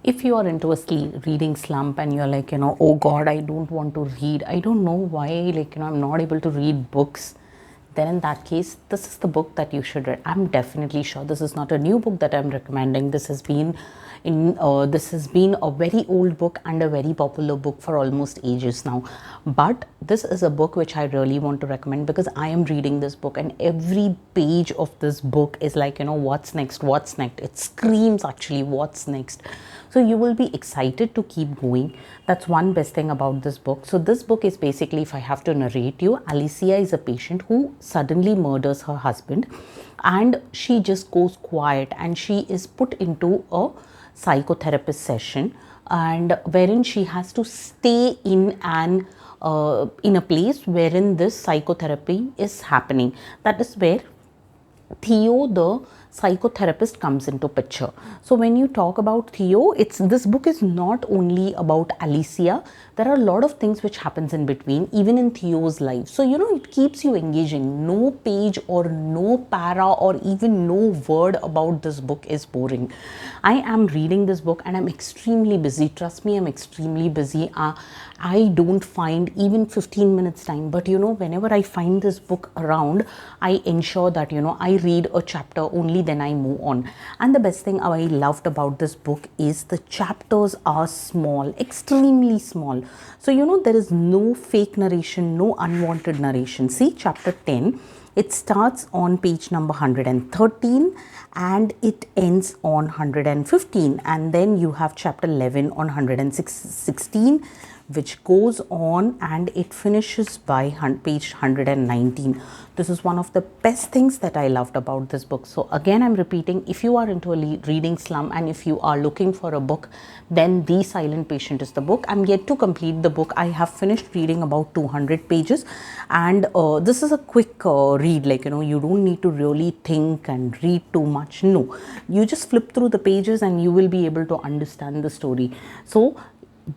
If you are into a reading slump and you're like, oh God, I don't want to read, I don't know why, like, I'm not able to read books, then in that case, this is the book that you should read. I'm definitely sure this is not a new book that I'm recommending. This has been a very old book and a very popular book for almost ages now. But this is a book which I really want to recommend because I am reading this book and every page of this book is like, what's next, what's next. It screams actually, what's next. So you will be excited to keep going. That's one best thing about this book. So this book is basically, if I have to narrate you, Alicia is a patient who suddenly murders her husband and she just goes quiet and she is put into a psychotherapist session, and wherein she has to stay in a place wherein this psychotherapy is happening. That is where Theo, the psychotherapist, comes into picture. So when you talk about Theo, this book is not only about Alicia. There are a lot of things which happens in between, even in Theo's life. So it keeps you engaging. No page or no para or even no word about this book is boring. I am reading this book and I'm extremely busy. Trust me, I'm extremely busy. I don't find even 15 minutes time, but whenever I find this book around, I ensure that I read a chapter only, then I move on. And the best thing I loved about this book is the chapters are small, extremely small. So there is no fake narration, no unwanted narration. See chapter 10, it starts on page number 113 and it ends on 115, and then you have chapter 11 on 116, which goes on and it finishes by page 119. This is one of the best things that I loved about this book. So again, I'm repeating, if you are into a reading slump and if you are looking for a book, then The Silent Patient is the book. I'm yet to complete the book. I have finished reading about 200 pages, and this is a quick read. Like, you don't need to really think and read too much. No, you just flip through the pages and you will be able to understand the story. So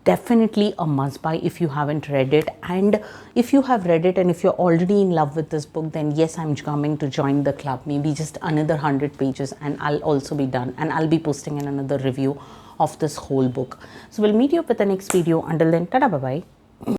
definitely a must buy if you haven't read it. And if you have read it and if you're already in love with this book, then yes, I'm coming to join the club. Maybe just another 100 pages and I'll also be done, and I'll be posting in another review of this whole book. So we'll meet you up with the next video. Until then, tada, bye bye.